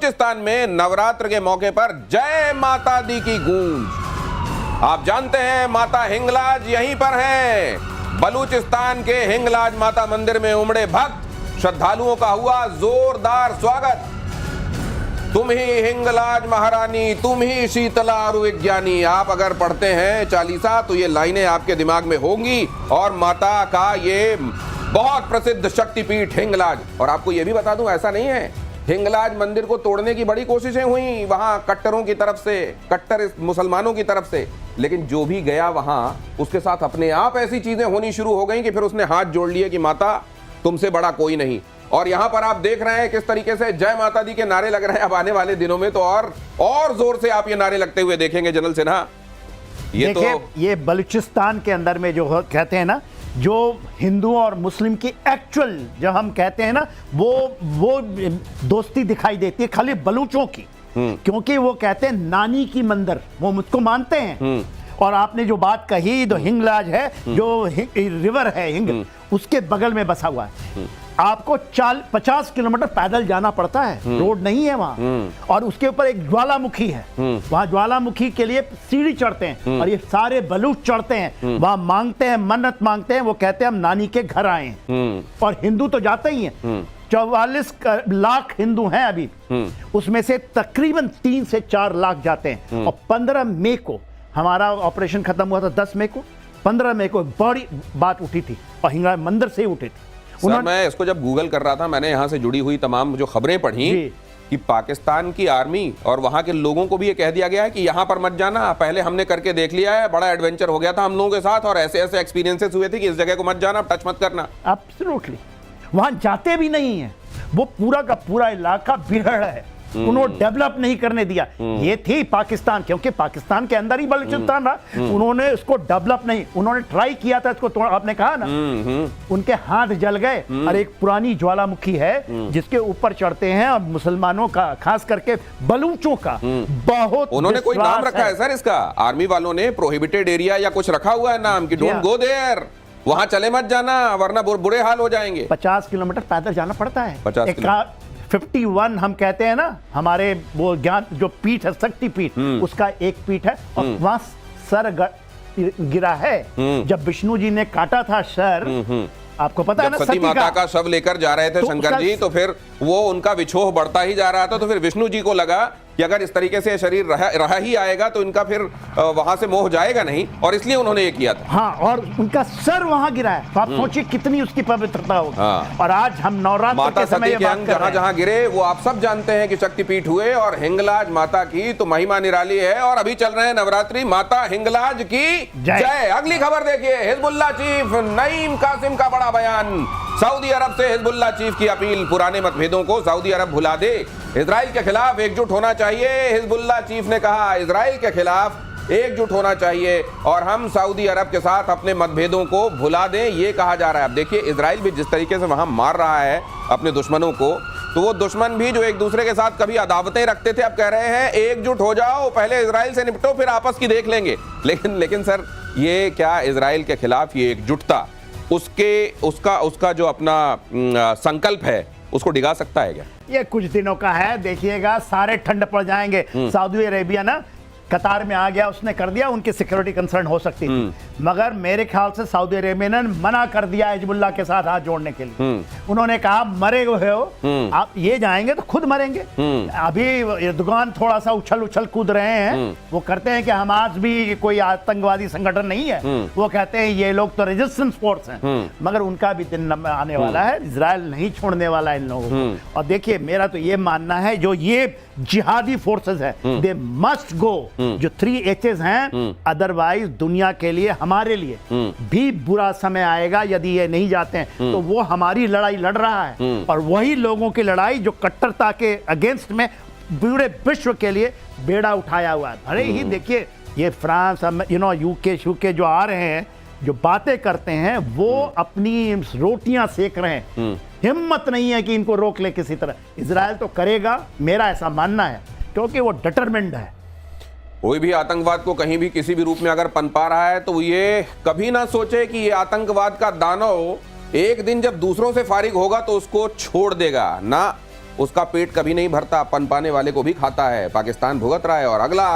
बलूचिस्तान में नवरात्र के मौके पर जय माता दी की गूंज। आप जानते हैं माता हिंगलाज यहीं पर है। बलूचिस्तान के हिंगलाज माता मंदिर में उमड़े भक्त श्रद्धालुओं का हुआ जोरदार स्वागत। तुम ही हिंगलाज महारानी, तुम ही शीतला और विज्ञानी। आप अगर पढ़ते हैं चालीसा तो ये लाइनें आपके दिमाग में होंगी। और माता का ये बहुत प्रसिद्ध शक्तिपीठ हिंगलाज। और आपको ये भी बता दूं, ऐसा नहीं है, हिंगलाज मंदिर को तोड़ने की बड़ी कोशिशें हुई वहां कट्टरों की तरफ से, कट्टर मुसलमानों की तरफ से, लेकिन जो भी गया वहां उसके साथ अपने आप ऐसी चीजें होनी शुरू हो गई कि फिर उसने हाथ जोड़ लिए कि माता तुमसे बड़ा कोई नहीं। और यहां पर आप देख रहे हैं किस तरीके से जय माता दी के नारे लग रहे हैं। अब आने वाले दिनों में तो और जोर से आप ये नारे लगते हुए देखेंगे जनरल सिन्हा। ये बलूचिस्तान के अंदर में जो कहते हैं ना, जो हिंदुओं और मुस्लिम की एक्चुअल जब हम कहते हैं ना, वो दोस्ती दिखाई देती है खाली बलूचों की। क्योंकि वो कहते हैं नानी की मंदिर, वो मुझको मानते हैं। और आपने जो बात कही, तो हिंगलाज है जो रिवर है हिंग, उसके बगल में बसा हुआ है। आपको 50 किलोमीटर पैदल जाना पड़ता है, रोड नहीं है वहां। और उसके ऊपर एक ज्वालामुखी है, वहां ज्वालामुखी के लिए सीढ़ी चढ़ते हैं और ये सारे बलूच चढ़ते हैं, वहां मांगते हैं, मन्नत मांगते हैं। वो कहते हैं हम नानी के घर आए हैं। और हिंदू तो जाते ही हैं, 44 लाख हिंदू हैं अभी, उसमें से तकरीबन 3 से 4 लाख जाते हैं। और 15 मई को हमारा ऑपरेशन खत्म हुआ था, 10 मई को, 15 मई को बड़ी बात उठी थी और हिंगलाज मंदिर से ही उठी थी। सर, मैं इसको जब गूगल कर रहा था, मैंने यहाँ से जुड़ी हुई तमाम जो खबरें पढ़ी कि पाकिस्तान की आर्मी और वहाँ के लोगों को भी ये कह दिया गया है कि यहाँ पर मत जाना, पहले हमने करके देख लिया है, बड़ा एडवेंचर हो गया था हम लोगों के साथ और ऐसे ऐसे एक्सपीरियंसेस हुए थे कि इस जगह को मत जाना, टच मत करना। एब्सोल्युटली, वहाँ जाते भी नहीं है। वो पूरा का पूरा इलाका बिरहड़ है, उन्होंने डेवलप नहीं करने दिया। ये थी पाकिस्तान, क्योंकि पाकिस्तान के अंदर ही बलूचिस्तान रहा, उन्होंने इसको डेवलप नहीं, उन्होंने ट्राई किया था इसको, आपने कहा ना, उनके हाथ जल गए। और एक पुरानी ज्वालामुखी है जिसके ऊपर चढ़ते हैं और मुसलमानों का, खास करके बलूचों का बहुत, उन्होंने कोई नाम रखा है सर इसका, आर्मी वालों ने प्रोहिबिटेड एरिया या कुछ रखा हुआ है नाम कि डोंट गो देयर, वहां चले मत जाना वरना बुरे हाल हो जाएंगे। 50 किलोमीटर पैदल जाना पड़ता है। 51 हम कहते हैं ना, हमारे वो ज्ञान जो पीठ है, शक्ति पीठ, उसका एक पीठ है और वहां सर गिरा है। जब विष्णु जी ने काटा था सर, आपको पता है ना, सती माता का शव लेकर जा रहे थे शंकर जी, तो फिर वो उनका विछोह बढ़ता ही जा रहा था। तो फिर विष्णु जी को लगा कि अगर इस तरीके से शरीर रहा ही आएगा तो इनका फिर वहां से मोह जाएगा नहीं, और इसलिए उन्होंने ये किया था। हाँ, और उनका सर वहां गिरा है, तो आप सोचिए कितनी उसकी पवित्रता होगी। हाँ। और आज हम नवरात्र के समय जहां जहां गिरे वो आप सब जानते हैं कि शक्तिपीठ हुए, और हिंगलाज माता की तो महिमा निराली है। और अभी चल रहे हैं नवरात्रि, माता हिंगलाज की जय। अगली खबर देखिए, हिजबुल्लाह चीफ नईम कासिम का बड़ा बयान। सऊदी अरब से हिजबुल्लाह चीफ की अपील, पुराने मतभेदों को सऊदी अरब भुला दे, इजराइल के खिलाफ एकजुट होना चाहिए। हिजबुल्लाह चीफ ने कहा इजराइल के खिलाफ एकजुट होना चाहिए और हम सऊदी अरब के साथ अपने मतभेदों को भुला दें, ये कहा जा रहा है। अब देखिए, इजराइल भी जिस तरीके से वहां मार रहा है अपने दुश्मनों को, तो वो दुश्मन भी जो एक दूसरे के साथ कभी अदावतें रखते थे, अब कह रहे हैं एकजुट हो जाओ, पहले इजराइल से निपटो फिर आपस की देख लेंगे। लेकिन सर, ये क्या इजराइल के खिलाफ ये एकजुटता उसका जो अपना संकल्प है उसको डिगा सकता है क्या? ये कुछ दिनों का है, देखिएगा सारे ठंड पड़ जाएंगे। सऊदी अरेबिया ना कतार में आ गया, उसने कर दिया, उनकी सिक्योरिटी कंसर्न हो सकती थी, मगर मेरे ख्याल से सऊदी अरेबिया ने मना कर दिया हिजबुल्लाह के साथ हाथ जोड़ने के लिए। उन्होंने कहा मरे हुए हो आप, ये जाएंगे तो खुद मरेंगे। अभी एर्दोगान थोड़ा सा उछल कूद रहे हैं, वो करते हैं कि हमास भी कोई आतंकवादी संगठन नहीं है, वो कहते हैं ये लोग तो रेजिस्टेंस फोर्स हैं, मगर उनका भी दिन आने वाला है, इजराइल नहीं छोड़ने वाला इन लोगों को। और देखिए, मेरा तो ये मानना है, जो ये जिहादी फोर्सेस है, दे मस्ट गो, जो 3 H's हैं, अदरवाइज दुनिया के लिए, हमारे लिए भी बुरा समय आएगा यदि ये नहीं जाते हैं। तो वो हमारी लड़ाई लड़ रहा है और वही लोगों की लड़ाई जो कट्टरता के अगेंस्ट में पूरे विश्व के लिए बेड़ा उठाया हुआ है। भले ही देखिए, ये फ्रांस, यूके जो आ रहे हैं, जो बातें करते हैं, वो अपनी रोटियां सेक रहे हैं, हिम्मत नहीं है कि इनको रोक ले किसी तरह। इजराइल तो करेगा, मेरा ऐसा मानना है, क्योंकि वो डिटरमिन्ड है। कोई भी आतंकवाद को कहीं भी किसी भी रूप में अगर पनपा रहा है तो ये कभी ना सोचे कि ये आतंकवाद का दानव एक दिन जब दूसरों से फारिग होगा तो उसको छोड़ देगा ना। उसका पेट कभी नहीं भरता, पनपाने वाले को भी खाता है। पाकिस्तान भुगत रहा है। और अगला,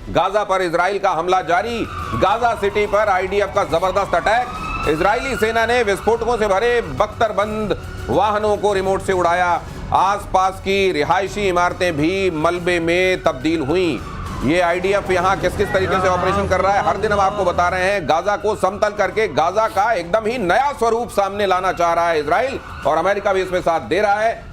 गाजा पर इजराइल का हमला जारी। गाजा सिटी पर आईडीएफ का जबरदस्त अटैक। इजरायली सेना ने विस्फोटकों से भरे बख्तरबंद वाहनों को रिमोट से उड़ाया। आसपास की रिहायशी इमारतें भी मलबे में तब्दील हुई। ये आईडीएफ यहाँ किस किस तरीके से ऑपरेशन कर रहा है, हर दिन हम आपको बता रहे हैं। गाजा को समतल करके गाजा का एकदम ही नया स्वरूप सामने लाना चाह रहा है इजराइल, और अमेरिका भी इसमें साथ दे रहा है।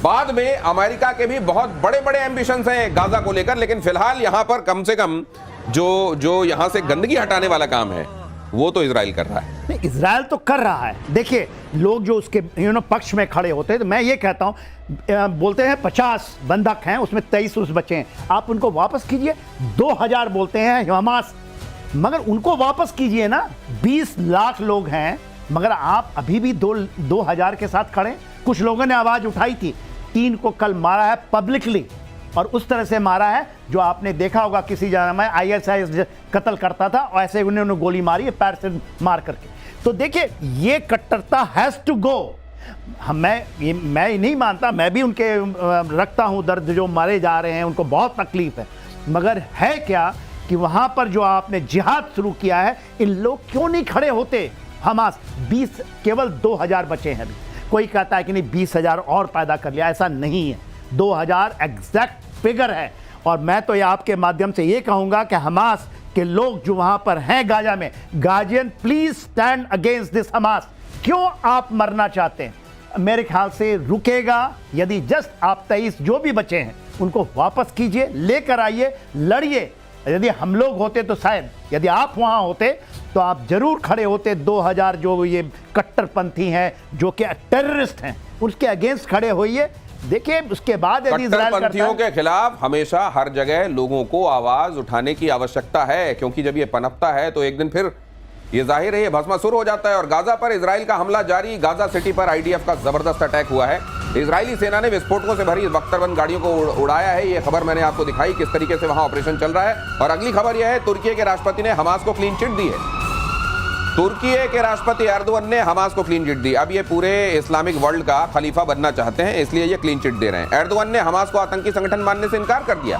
बाद में अमेरिका के भी बहुत बड़े बड़े एम्बिशंस हैं गाजा को लेकर, लेकिन फिलहाल यहाँ पर कम से कम जो यहाँ से गंदगी हटाने वाला काम है वो तो इजराइल कर रहा है। नहीं, इजराइल तो कर रहा है। देखिए, लोग जो उसके पक्ष में खड़े होते हैं, तो मैं ये कहता हूं, बोलते हैं 50 बंधक हैं, उसमें 23 उस बचे हैं, आप उनको वापस कीजिए। 2000 बोलते हैं हमास, मगर उनको वापस कीजिए ना। 20 लाख लोग हैं, मगर आप अभी भी 2000 के साथ खड़े। कुछ लोगों ने आवाज उठाई थी, 3 को कल मारा है पब्लिकली, और उस तरह से मारा है जो आपने देखा होगा किसी जगह में ISIS कत्ल करता था, और ऐसे उन्होंने गोली मारी है पैर से मार करके। तो देखिए, ये कट्टरता हैज टू गो। मैं नहीं मानता, मैं भी उनके रखता हूं दर्द, जो मारे जा रहे हैं उनको बहुत तकलीफ है, मगर है क्या कि वहां पर जो आपने जिहाद शुरू किया है, इन लोग क्यों नहीं खड़े होते। हमास 20 केवल 2000 बचे हैं अभी। कोई कहता है कि नहीं 20,000 और पैदा कर लिया, ऐसा नहीं है। 2000 एग्जैक्ट फिगर है। और मैं तो ये आपके माध्यम से ये कहूंगा कि हमास के लोग जो वहां पर हैं गाजा में, Gazans please stand against this Hamas. क्यों आप मरना चाहते हैं? मेरे ख्याल से रुकेगा यदि जस्ट आप 23 जो भी बचे हैं उनको वापस कीजिए, लेकर आइए, लड़िए। यदि हम लोग होते तो शायद, यदि आप वहां होते तो आप जरूर खड़े होते। 2000 जो ये कट्टरपंथी हैं, जो कि टेररिस्ट हैं, उसके अगेंस्ट खड़े होइए। देखिए, उसके बाद यदि कट्टरपंथियों के खिलाफ हमेशा हर जगह लोगों को आवाज उठाने की आवश्यकता है, क्योंकि जब ये पनपता है तो एक दिन फिर ये जाहिर है ये भस्मासुर हो जाता है। और गाजा पर इजराइल का हमला जारी। गाजा सिटी पर आईडीएफ का जबरदस्त अटैक हुआ है। इजरायली सेना ने विस्फोटकों से भरी बख्तरबंद गाड़ियों को उड़ाया है। ये खबर मैंने आपको दिखाई किस तरीके से वहां ऑपरेशन चल रहा है। और अगली खबर यह है, तुर्की के राष्ट्रपति ने हमास को क्लीन चिट दी है। तुर्की के राष्ट्रपति एर्दोगन ने हमास को क्लीन चिट दी। अब ये पूरे इस्लामिक वर्ल्ड का खलीफा बनना चाहते हैं, इसलिए ये क्लीन चिट दे रहे हैं। एर्दोगन ने हमास को आतंकी संगठन मानने से इनकार कर दिया।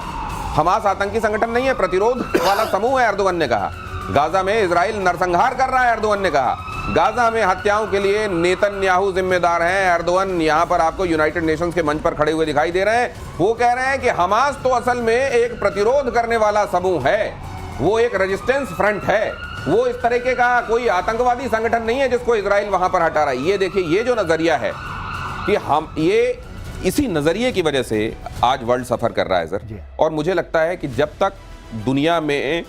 हमास आतंकी संगठन नहीं है, प्रतिरोध वाला समूह है, एर्दोगन ने कहा। गाजा में इजराइल नरसंहार कर रहा है, एर्दोगन ने कहा। गाजा में हत्याओं के लिए नेतन्याहू जिम्मेदार हैं। एर्दोगन यहां पर आपको यूनाइटेड नेशंस के मंच पर खड़े हुए दिखाई दे रहे हैं। वो कह रहे हैं कि हमास तो असल में एक प्रतिरोध करने वाला समूह है, वो एक रेजिस्टेंस फ्रंट है, वो इस तरीके का कोई आतंकवादी संगठन नहीं है जिसको इजराइल वहां पर हटा रहा है। ये देखिए, ये जो नजरिया है कि हम ये इसी नजरिए की वजह से आज वर्ल्ड सफर कर रहा है सर। और मुझे लगता है कि जब तक दुनिया में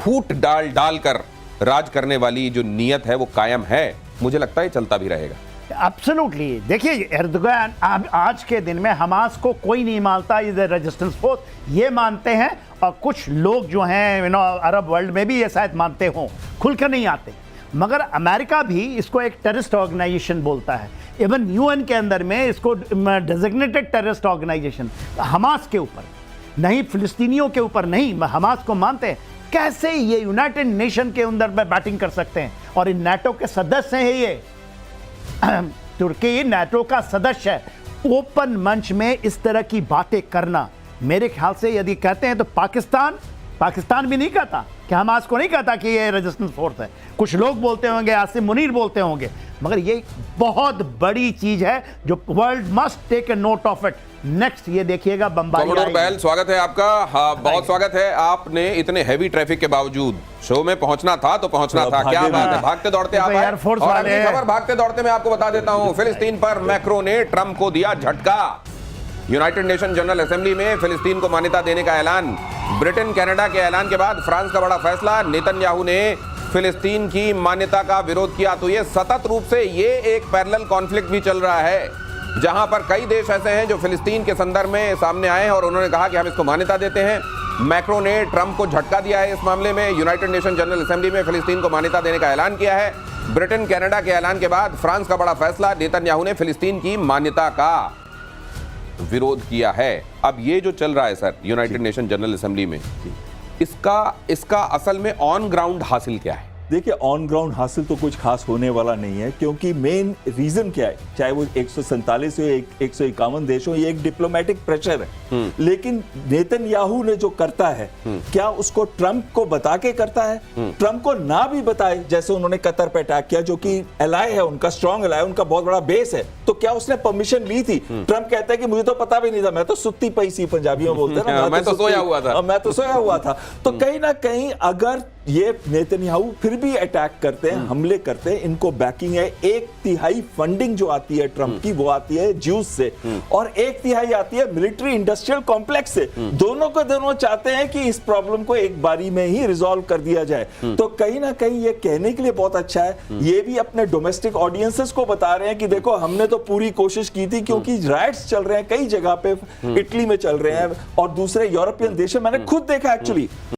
फूट डाल कर राज करने वाली जो नीयत है वो कायम है, मुझे लगता है चलता भी रहेगा। एब्सोल्युटली। देखिए, एर्दोगन आज के दिन में हमास को कोई नहीं मानता, इज ए रेजिस्टेंस फोर्स, ये मानते हैं। और कुछ लोग जो हैं अरब वर्ल्ड में भी ये शायद मानते हों, खुलकर नहीं आते। मगर अमेरिका भी इसको एक टेररिस्ट ऑर्गेनाइजेशन बोलता है। इवन यूएन के अंदर में इसको डेजिग्नेटेड टेररिस्ट ऑर्गेनाइजेशन। हमास के ऊपर नहीं, फिलिस्तीनियों के ऊपर नहीं, हमास को मानते हैं। कैसे ये यूनाइटेड नेशन के अंदर में बैटिंग कर सकते हैं? और इन नाटो के सदस्य हैं ये। तुर्की नाटो का सदस्य है। ओपन मंच में इस तरह की बातें करना, मेरे ख्याल से यदि कहते हैं तो पाकिस्तान भी नहीं कहता कि हमास को नहीं कहता कि ये रेजिस्टेंस फोर्स है। कुछ लोग बोलते होंगे, आसिम मुनीर बोलते होंगे, मगर ये बहुत बड़ी चीज है जो world must take a note of it. Next ये देखिएगा, बम्बारी। बहल, स्वागत है आपका। हाँ, बहुत स्वागत है। आपने इतने हैवी ट्रैफिक के बावजूद शो में पहुंचना था तो पहुंचना था। क्या बात है, भागते दौड़ते आप आए। और अगली खबर भागते दौड़ते मैं आपको बता देता हूं, फिलिस्तीन पर मैक्रो ने ट्रंप को दिया झटका। यूनाइटेड नेशन जनरल असेंबली में फिलिस्तीन को मान्यता देने का ऐलान। ब्रिटेन कनाडा के ऐलान के बाद फ्रांस का बड़ा फैसला। नेतन्याहू ने फिलिस्तीन की मान्यता का विरोध किया। तो ये सतत रूप से ये एक पैरेलल कॉन्फ्लिक्ट भी चल रहा है, जहां पर कई देश ऐसे हैं जो फिलिस्तीन के संदर्भ में सामने आए हैं और उन्होंने कहा कि हम इसको मान्यता देते हैं। मैक्रो ने ट्रंप को झटका दिया है इस मामले में। यूनाइटेड नेशन जनरल असेंबली में फिलिस्तीन को मान्यता देने का ऐलान किया है। ब्रिटेन कनाडा के ऐलान के बाद फ्रांस का बड़ा फैसला। नेतन्याहू ने फिलिस्तीन की मान्यता का विरोध किया है। अब ये जो चल रहा है sir United nation general assembly में, इसका असल में ऑन ग्राउंड हासिल क्या है? देखिए ऑन ग्राउंड हासिल तो कुछ खास होने वाला नहीं है, क्योंकि मेन रीजन क्या है, चाहे वो 147 हो, 151 देश हो, ये एक डिप्लोमेटिक प्रेशर है। लेकिन नेतन्याहू ने जो करता है, क्या उसको ट्रंप को बता के करता है? ट्रंप को ना भी बताए, जैसे उन्होंने कतर पे अटैक किया, जो कि एलाय है उनका, स्ट्रॉन्ग एलाय, उनका बहुत बड़ा बेस है, तो क्या उसने परमिशन ली थी? ट्रंप कहता है कि मुझे तो पता भी नहीं था, मैं तो सुत्ती पई सी, पंजाबी में बोलते हैं ना, मैं तो सोया हुआ था। मैं तो सोया हुआ था। तो कहीं ना कहीं अगर ये नेतन्याहू फिर भी अटैक करते हैं, हमले करते हैं, इनको बैकिंग है, 1/3 फंडिंग जो आती है ट्रंप की, वो आती है ज्यूस से, और 1/3 आती है मिलिट्री इंडस्ट्रियल कॉम्प्लेक्स से। दोनों को दोनों चाहते हैं कि इस प्रॉब्लम को एक बारी में ही रिजॉल्व कर दिया जाए। तो कहीं ना कहीं ये कहने के लिए बहुत अच्छा है, ये भी अपने डोमेस्टिक ऑडियंसेस को बता रहे हैं कि देखो हमने तो पूरी कोशिश की थी, क्योंकि राइट्स चल रहे हैं कई जगह पे, इटली में चल रहे हैं और दूसरे यूरोपियन देशों, मैंने खुद देखा एक्चुअली।